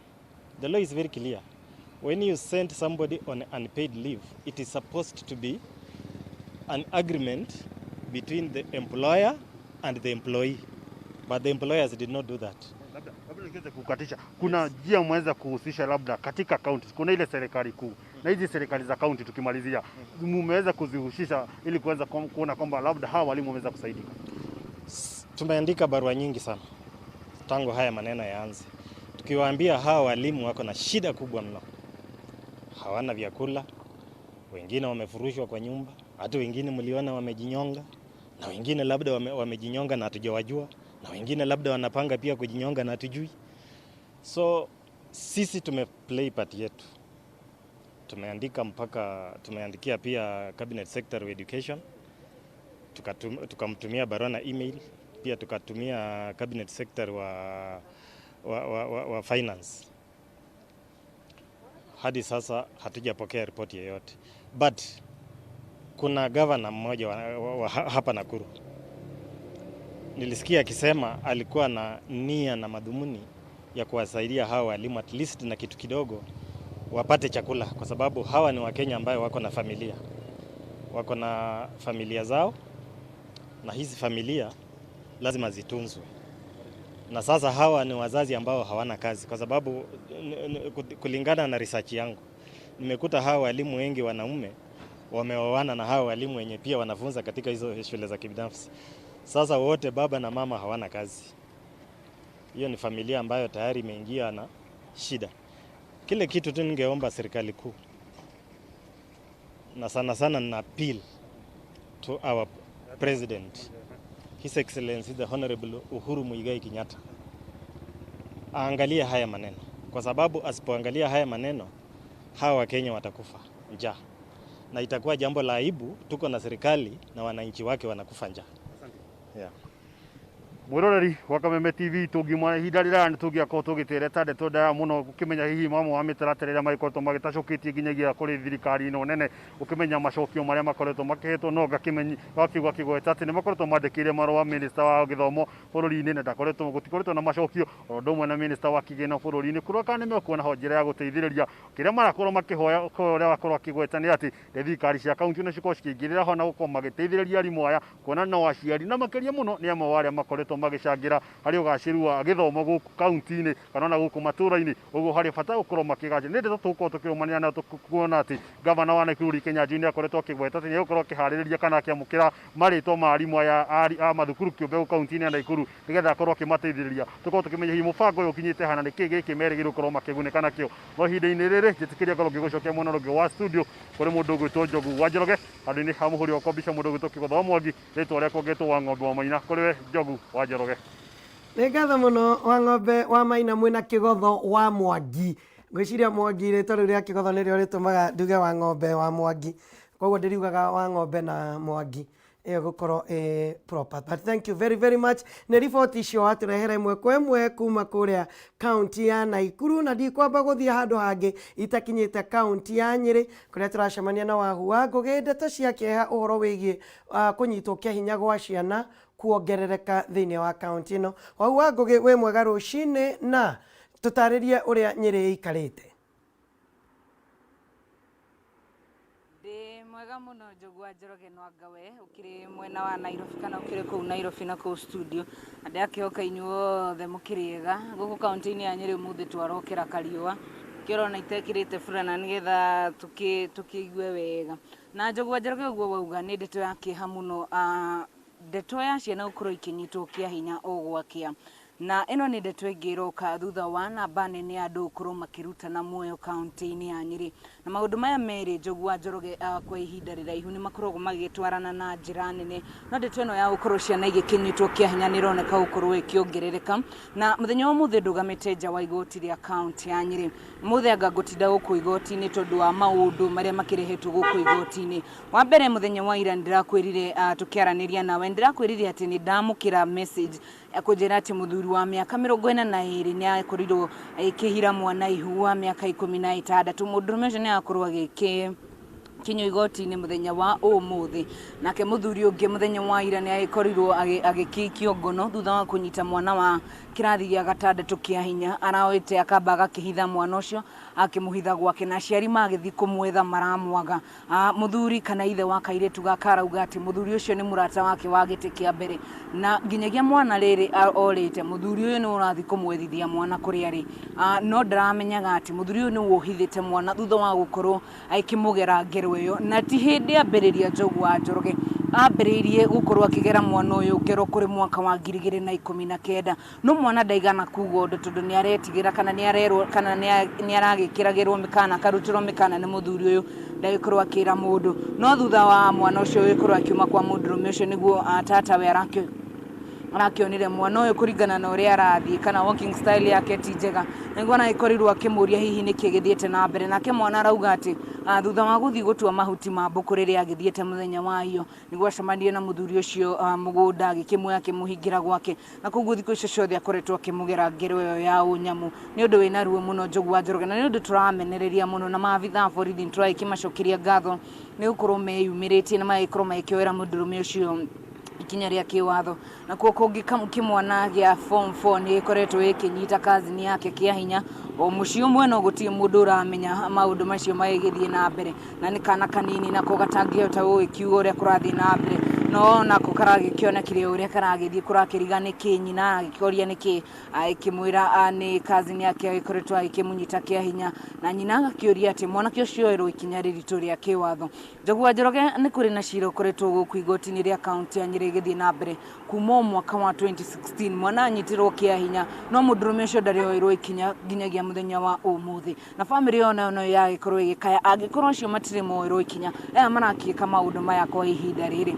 The law is very clear. When you send somebody on unpaid leave, it is supposed to be an agreement between the employer and the employee. But the employers did not do that. Labda nikiweza kukatisha, kuna njia mweza kuhusisha labda katika counties, kuna ile serikali kuu na hizi serikali za county tukimalizia, mmeweza kuzihusisha ili kuweza kuona kwamba labda hawa walimu wameweza kusaidika? Tumeandika barua nyingi sana tangu haya maneno yaanze, tukiwaambia hawa walimu wako na shida kubwa mno. Hawana vyakula, wengine wamefurushwa kwa nyumba, hata wengine mliona wamejinyonga, na wengine labda wamejinyonga na hatujawajua, na wengine labda wanapanga pia kujinyonga na hatujui. So sisi tumeplay part yetu. Tumeandikia pia Cabinet Secretary of Education, tukamtumia barua na email, pia tukatumia Cabinet Secretary wa Finance. Hadi sasa hatujapokea ripoti yoyote. But kuna governor mmoja wa hapa Nakuru, nilisikia akisema alikuwa na nia na madhumuni ya kuwasaidia hawa walimu at least na kitu kidogo wapate chakula, kwa sababu hawa ni Wakenya ambao wako na familia zao, na hizi familia lazima zitunzwe. Na sasa hawa ni wazazi ambao hawana kazi, kwa sababu kulingana na research yangu nimekuta hawa walimu wengi wanaume wameoana na hawa walimu wenye pia wanafunza katika hizo shule za kibinafsi. Sasa wote baba na mama hawana kazi. Hiyo ni familia ambayo tayari imeingia na shida. Kile kitu tu ningeomba serikali kuu, na sana sana na appeal to our president, His Excellency the Honorable Uhuru Muigai Kenyatta, aangalie haya maneno, kwa sababu asipoangalia haya maneno hawa Wakenya watakufa njaa, na itakuwa jambo la aibu. Tuko na serikali na wananchi wake wanakufa njaa. Yeah. Mwiroreri wa Kameme TV tungimwa ihinda rirani tungiakorwo tugitereta ndeto ndaya muno ukimenya hihi mamwe wa mitaratara iria magikoretwo magitacukitie nginyagia kuri thirikari ino nene, ukimenya macokio maria makoretwo makihetwo no gakiuga kigweta ati ni makoretwo mandikire marua minister wa githomo bururi-ini na ndakoretwo gutikoretwo na macokio ndumwe na minister wa kigina bururi-ini kuroka ni mekuona ho njira ya guteithiriria kiria marakorwo makihoya uria wakorwo akigweta ni ati thirikari cia kaunti no cikorwo cikingirira ho na gukorwo magiteithiriria arimu aya kuona no aciari na makiria muno ni amwe wa aria makoretwo magicangira hari ugaciru wa githomo guku kaunti-ini kana na guku matura-ini uguo hari bata gukorwo makigacia ni ndeto tukorwo tukirumania na tukuona ati gavana wa Nakuru Kenya Junior akoretwo akigweta ati ni gukorwo akihariria kana akiamukira maritwa ma arimu aya a mathukuru kiumbe kaunti-ini ya Nakuru nigetha akorwo akimateithiriria tukorwo tukimenya hihi mubango uyu ukinyite hana ni kigi kimerigiro gukorwo makigunika nakio no ihinda-ini riri njitikiria korwo ngigucokia mwena rungi wa studio kuri mundu gwitwo Njogu wa Njoroge andu-ini ha muhuri wa kombisha mundu gwitwo Kigotho Mwangi ritwa riakwa ngitwo wa Ng'ombe wa Maina kuri we Njogu wa Njoroge. Nĩ ngatho mũno wa Ng'ombe wa Maina mwĩna Kigotho wa Mwangi. Ngwĩciria Mwangi rĩtwa rĩu rĩa Kigotho nĩrĩo rĩtũmaga nduge wa Ng'ombe wa Mwangi, koguo ndĩriugaga wa Ng'ombe na Mwangi ĩyo gũkorwo proper. But thank you very very much. Nĩ riboti icio watũrehere ĩmwe kwa ĩmwe kuma kũrĩa kaunti ya Naikuru, na ndikwamba gũthiĩ handũ hangĩ itakinyĩte kaunti ya Nyĩrĩ kũrĩa tũracemania na Wahu wa Ngũgĩ. Ndeto cia kĩeha ũhoro wĩgiĩ kũnyitwo kĩa hinya gwa ciana kuongerereka thĩinĩ wa kaunti ĩno. Wahu wa Ngũgĩ wĩ mwega rũcinĩ na tũtarĩrie ũrĩa Nyĩrĩ ĩikarĩte. Mwega muno Njogu wa Njoroge Nwangawe ukiri mwena wa Nairobi kana ukiri kuu Nairobi na kuu studio ande akihoka inyuothe mukiriega guku kaunti-ini ya Nyĩrĩ muthi twarokera kariũa kirona itekirite burana nigetha tukiigue wega na Njogu wa Njoroge uguo wauga ni ndeto ya kĩeha muno ndeto ya ciana gukorwo ikinyitwo kĩa hinya ogwakia na ino ni ndeto ĩngĩroka thutha wa namba nene ya andũ gũkorwo makĩrutana muoyo kaunti-ini ya Nyĩrĩ na maũndũ maya merĩ Njogu wa Njoroge kwa ihinda rĩraihu nĩ makoragwo magĩtwarana na njĩra nene no ndeto ĩno ya gũkorwo ciana igĩkinyitwo kĩa hinya nĩ ĩroneka gũkorwo ĩkĩongerereka na mũthenya wa mũthĩ ndũgamĩte nja wa igoti rĩa kaunti ya Nyĩrĩ. Mũthĩ anga ngũtinda gũkũ igoti-inĩ tondũ wa maũndũ marĩa makĩrehetwo gũkũ igoti-inĩ. Wa mbere mũthenya wa ira ndĩrakwĩrire tũkĩaranĩria nawe ndĩrakwĩrire atĩ nĩ ndamũkĩra message akũnjĩra atĩ mũthuri wa mĩaka 42 nĩ akorirwo akĩhira mwana ihu wa mĩaka 16. Mũndũrũme ũcio nĩ akorwo kinyo igoti-inĩ mũthenya wa ũmũthĩ nake mũthuri ũngĩ mũthenya wa ira nĩ akorirwo agĩkikio ngono thutha wa kũnyita mwana wa kĩrathi gĩa 6 kĩa hinya araoete akamba agakĩhitha mwana ũcio akĩmũhitha gwake na aciari magĩthiĩ kũmwetha maramwaga. Mũthuri kana ithe wa kairĩtu gaka arauga atĩ mũthuri ũcio nĩ mũrata wake wa gĩtĩ kĩa mbere na nginyagia mwana rĩrĩ orĩte mũthuri ũyũ nĩ ũrathiĩ kũmwethithia mwana kũrĩa arĩ no ndaramenyaga atĩ mũthuri ũyũ nĩ wohithĩte mwana thutha wa gũkorwo akĩmũgera ngero ĩyo na ti hĩndĩ ambĩrĩria Njogu wa Njoroge ambĩrĩirie gũkorwo akĩgera mwana ũyũ ngero kũrĩ mwaka wa 2019 no mwana ndaigana kuga ũndũ tondũ nĩ aretigĩra kana nĩ arerwo kana nĩ aragĩkĩragĩrwo mĩkana akarutĩrwo mĩkana nĩ mũthuri ũyũ ndagĩkorwo akĩra mũndũ no thutha wa mwana ũcio gũkorwo akiuma kwa mũndũrũme ũcio nĩguo tatawe arakĩonire mwana ũyũ kũringana na ũrĩa arathiĩ kana walking style yake ti njega nĩguo anagĩkorirwo akĩmũria hihi nĩkĩ gĩthiĩte na mbere nake mwana arauga atĩ thutha wa gũthiĩ gũtua mahuti ma mbũkũ rĩrĩa agĩthiĩte mũthenya wa iyo nĩguo acemanirie na mũthuri ũcio mũgũnda agĩkĩmwoya akĩmũhingĩra gwake na koguo thikũ icio ciothe akoretwo akĩmũgera ngero ĩyo ya ũnyamu. Nĩ ũndũ wĩna ruo mũno Njogu wa Njoroge na nĩ ũndũ tũramenereria mũno na maabitha a borithi tũraikĩmacokeria ngatho nĩ gũkorwo meyumĩrĩtie na magĩkorwo magĩkĩoera mũndũrũme ũcio ikinya rĩa kĩwatho na kuo kũngĩ kĩmwana gĩa form 4 nĩ gĩkoretwo gĩkĩnyita kazini yake kĩa hinya o mũciĩ ũmwe no gũtirĩ mũndũ ũramenya maũndũ macio magĩgĩthiĩ na mbere na nĩ kana kanini nako gatangĩhota gũgĩkiuga ũrĩa kũrathiĩ na mbere no nako karagĩkĩonekire ũrĩa karagĩthiĩ kũrakĩriga nĩkĩ nyina agĩkĩoria nĩkĩ akĩmwĩra nĩ cousin yake agĩkoretwo agĩkĩmũnyita kĩa hinya na nyina agakĩũria atĩ mwanake ũcio oerwo ikinya rĩritũ rĩa kĩwatho. Njogu wa Njoroge nĩ kũrĩ na cira ũkoretwo gũkũ igoti-inĩ rĩa kaunti ya Nyĩrĩ gĩthiĩ na mbere kuma mwaka wa 2016 mwana anyitirwo kĩa hinya no mũndũrũme ũcio ndarĩ oerwo ikinya nginyagia mũthenya wa ũmũthĩ na famĩlĩ ona no yagĩkorwo ĩgĩkaya angĩkorwo acio matirĩ moerwo ikinya aya marakĩka maũndũ maya kwa ihinda rĩrĩ.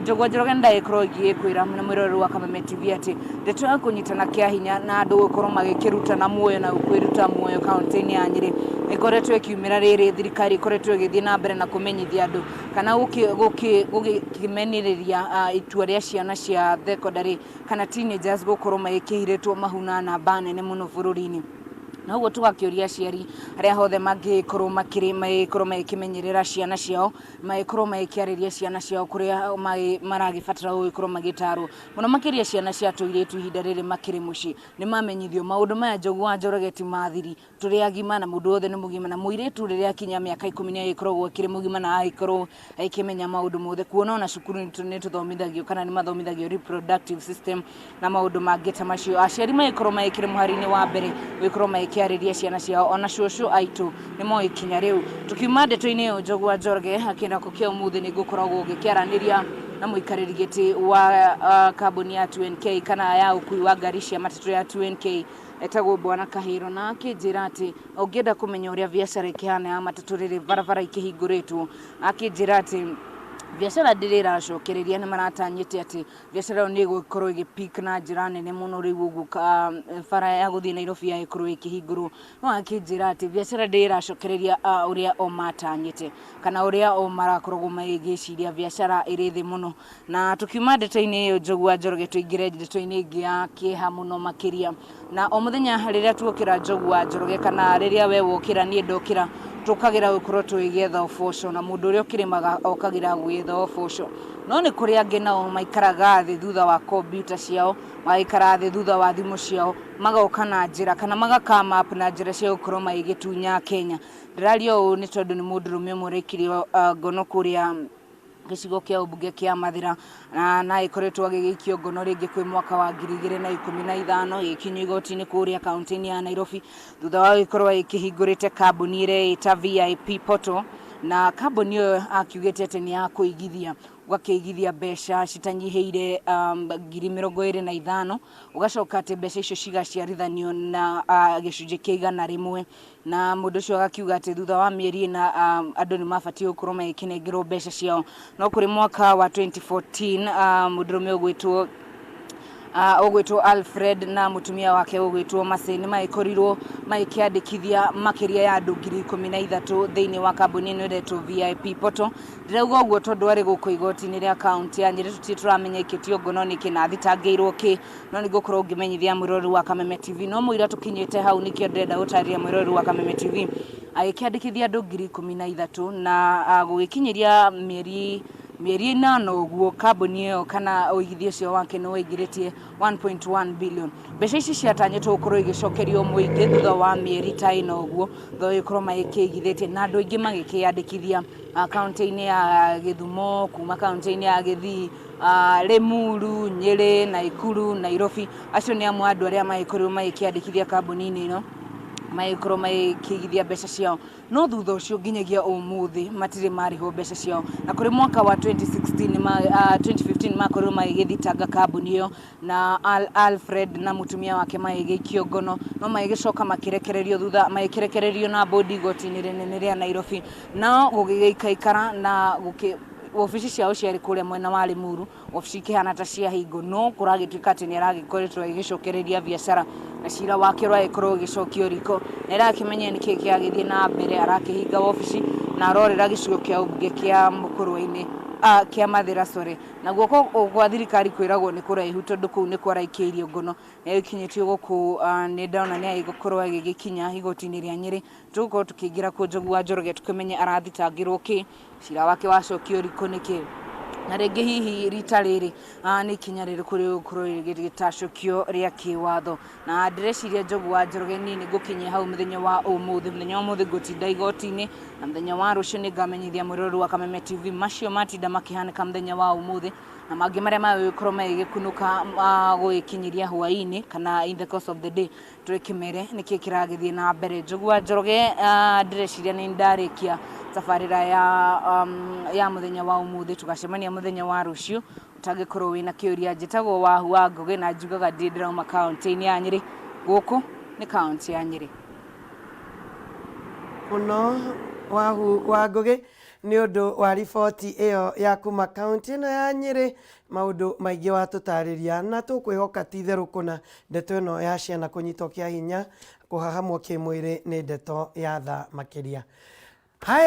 Njogu wa Njoroge ndagĩkorwo igĩkwĩra na mwĩroreri wa Kameme TV atĩ ndeto ya kũnyitana kĩa hinya na andũ gũkorwo magĩkĩrutana muoyo na kwĩruta muoyo kaunti-inĩ ya Nyĩrĩ ĩkoretwo ĩkiumĩra rĩrĩ thirikari ĩkoretwo ĩgĩthiĩ na mbere na kũmenyithia andũ kana gũkĩmenyithĩria itua rĩa ciana cia thekondarĩ kana teenagers gũkorwo magĩkĩhirĩtwo mahuna namba nene mũno bũrũri-inĩ. Na ũguo tũgakĩũria aciari arĩa hothe mangĩkorwo magĩkĩmenyerera ciana ciao magĩkorwo magĩkĩarĩria ciana ciao kũrĩa maragĩbatara gũgĩkorwo magĩtarwo mũno makĩria ciana cia tũirĩtu ihinda rĩrĩ makĩrĩ mũciĩ nĩ mamenyithio maũndũ maya Njogu wa Njoroge ti mathiri tũrĩ agima na mũndũ wothe nĩ mũgima na mũirĩtu rĩrĩa akinya mĩaka 10 nĩ agĩkoragwo akĩrĩ mũgima na agĩkorwo akĩmenya maũndũ mothe kuona ona cukuru nĩ tũthomithagio kana nĩ mathomithagio reproductive system na maũndũ mangĩ ta macio. Aciari magĩkorwo magĩkĩrĩ mũhari-inĩ wa mbere gũgĩkorwo magĩkĩarĩria ciana ciao ona cũcũ aitũ nĩ moĩ ikinya rĩu. Tukiuma ndeto-inĩ ĩyo Njogu wa Njoroge akĩrako kĩa ũmũthĩ nĩ gũkoragwo gĩkĩaranĩria na mũikarĩri gĩtĩ wa kambuni ya 2NK kana ya ũkui wa ngari cia matatũ ya 2NK etagwo Bwana Kahiro na akĩnjĩra atĩ ũngĩenda kũmenya ũrĩa biacara ĩkĩhana ya matatũ rĩrĩ barabara ikĩhingũrĩtwo akĩnjĩra atĩ biacara ndĩrĩ ĩracokereria nĩ maratanyĩte atĩ biacara nĩ ĩgũkorwo ĩgĩ-peak na njĩra nene mũno rĩu ũguo bara ya gũthiĩ Nairobi yagĩkorwo ĩkĩhingũrwo no akĩnjĩra atĩ biacara ndĩrĩ ĩracokereria ũrĩa o matanyĩte kana ũrĩa o marakoragwo magĩciria biacara ĩrĩ thĩ mũno. Na tukiuma ndeto-inĩ ĩyo Njogu wa Njoroge tũingĩre ndeto-inĩ ĩngĩ ya kĩeha mũno makĩria na o mũthenya rĩrĩa tuokĩra Njogu wa Njoroge kana rĩrĩa we wokĩra niĩ ndokĩra tũkagĩra gũkorwo tũgĩetha ũboco na mũndũ ũrĩa ũkĩrĩmaga okagĩra gwetha ũboco no nĩ kũrĩ angĩ nao maikaraga thĩ thutha wa kompiuta ciao magaikara thĩ thutha wa thimũ ciao magoka na njĩra kana magakama app na njĩra cia gũkorwo magĩgĩtunya Kenya. Ndĩraria ũũ nĩ tondũ nĩ mũndũrũme ũmwe ũraikirio ngono kũrĩa gĩcigo kĩa ũmbunge kĩa Mathira na ĩkoretwo agĩgĩikio ngono rĩngĩ kwĩ mwaka wa 2015 gĩkinyio igoti-inĩ kũrĩa kaunti-inĩ ya Nairobi thutha wa gũkorwo ĩkĩhingũrĩte kambuni ĩrĩa ĩta VIP Portal na kambuni ĩyo akiugĩte atĩ nĩ ya kũigithia ũgakĩigithia mbeca citanyihĩire 25,000 ũgacoka atĩ mbeca icio cigaciarithanio na gĩcunjĩ kĩa 100 na mũndũ ũcio agakiuga atĩ thutha wa mĩeri na andũ nĩ mabatiĩ gũkorwo magĩkĩnengerwo mbeca ciao no kũrĩ mwaka wa 2014 mũndũrũme ũgwĩtwo Alfred na mũtumia wake ũgwĩtwo Masai nĩ magĩkorirwo magĩkĩandĩkithia makĩria ya andũ 13,000 thĩinĩ wa kambuni ĩno ĩretwo VIP Portal. Ndĩrauga ũguo tondũ arĩ gũkũ igoti-inĩ rĩa kaunti ya Nyĩrĩ tũtirĩ tũramenya ikĩtio ngono nĩkĩ na thitangĩirwo kĩ no nĩ gũkorwo ngĩmenyithia mwĩroreri wa Kameme TV no mũira tũkinyĩte hau nĩkĩo ndĩrenda gũtarĩria mwĩroreri wa Kameme TV agĩkĩandĩkithia andũ 13,000 na gũgĩkinyĩria mĩeri 8 ũguo kambuni ĩyo kana ũigithia ũcio wake nĩ waingĩrĩtie 1.1 billion. Mbeca ici ciatanyĩtwo gũkorwo igĩcokerio mũingĩ thutha wa mĩeri ta 4 ũguo though gĩkorwo magĩkĩigithĩtie na andũ aingĩ magĩkĩandĩkithia kaunti-inĩ ya Gĩthumo kuma kaunti-inĩ ya Gĩthii Limuru, Nyĩrĩ, Naikuru, Nairobi acio nĩ amwe andũ arĩa magĩkorirwo magĩkĩandĩkithia kambuni-inĩ ĩno magĩkorwo magĩkĩigithia mbeca ciao no thutha ũcio nginyagia ũmũthĩ matirĩ marĩhwo mbeca ciao na kũrĩ mwaka wa 2015 makorirwo magĩgĩthitanga kambuni ĩyo na Alfred na mũtumia wake magĩgĩikio ngono no magĩgĩcoka makĩrekererio thutha magĩkĩrekererio na bodi igoti-inĩ rĩnene rĩa Nairobi na gũgĩikaikara na ofici ciao ciarĩ kũrĩa mwena wa Limuru ofici ikĩhana ta ciahingo no kũragĩtuĩka atĩ nĩ aragĩkoretwo agĩcokereria biacara na cira wake ũragĩkorwo ũgĩcokio riko na ĩrakĩmenya nĩkĩĩ kĩagĩthiĩ na mbere arakĩhinga ofici na arorera gĩcigo kĩa ũmbunge kĩa Mũkũrwa-inĩ kĩa Mathira na guoko gwa thirikari kwĩragwo nĩ kũraihu tondũ kũu nĩ kwaraikĩirio ngono na gĩkinyĩtio gũkũ nĩ ndona nĩ agĩkorwo agĩgĩkinya igoti-inĩ rĩa Nyĩrĩ tũgũkorwo tũkĩingĩra kuo Njogu wa Njoroge tũkĩmenye arathitangĩrwo kĩ cira wake wacokio riko nĩkĩ na rĩngĩ hihi rita rĩrĩ nĩ ikinya rĩrĩkũ rĩgũkorwo rĩgĩtacũkio rĩa kĩwatho, na ndĩreciria Njogu wa Njoroge nini ngũkinyia hau mũthenya wa ũmũthĩ ngũtinda igoti-inĩ, na mũthenya wa rũciũ nĩ ngamenyithia mwĩroreri wa Kameme TV macio matinda makĩhanĩka mũthenya wa ũmũthĩ, na mangĩ marĩa magĩkorwo magĩkunũka gũgĩkinyiria hwaĩ-inĩ kana in the course of the day twĩkĩmere nĩkĩ kĩragĩthiĩ na mbere. Njogu wa Njoroge ndĩreciria nĩ ndarĩkia tabarĩra ya mũthenya wa ũmũthĩ, tũgacemania mũthenya wa rũciũ. Ũtangĩkorwo wĩna kĩũria njĩtagwo Wahu wa Ngũgĩ na njugaga ndĩ ndĩrauma kaũntĩ-inĩ ya Nyĩrĩ, gũkũ nĩ kaũntĩ ya Nyĩrĩ. Mũno Wahu wa Ngũgĩ nĩ ũndũ wa riboti ĩyo ya kuma kaũntĩ ĩno ya Nyĩrĩ, maũndũ maingĩ watũtarĩria na tũkwĩhoka ti itherũ kũna ndeto ĩno ya ciana kũnyitwo kĩa hinya kũhahamwo kĩmwĩrĩ nĩ ndeto ya tha makĩria. Haya.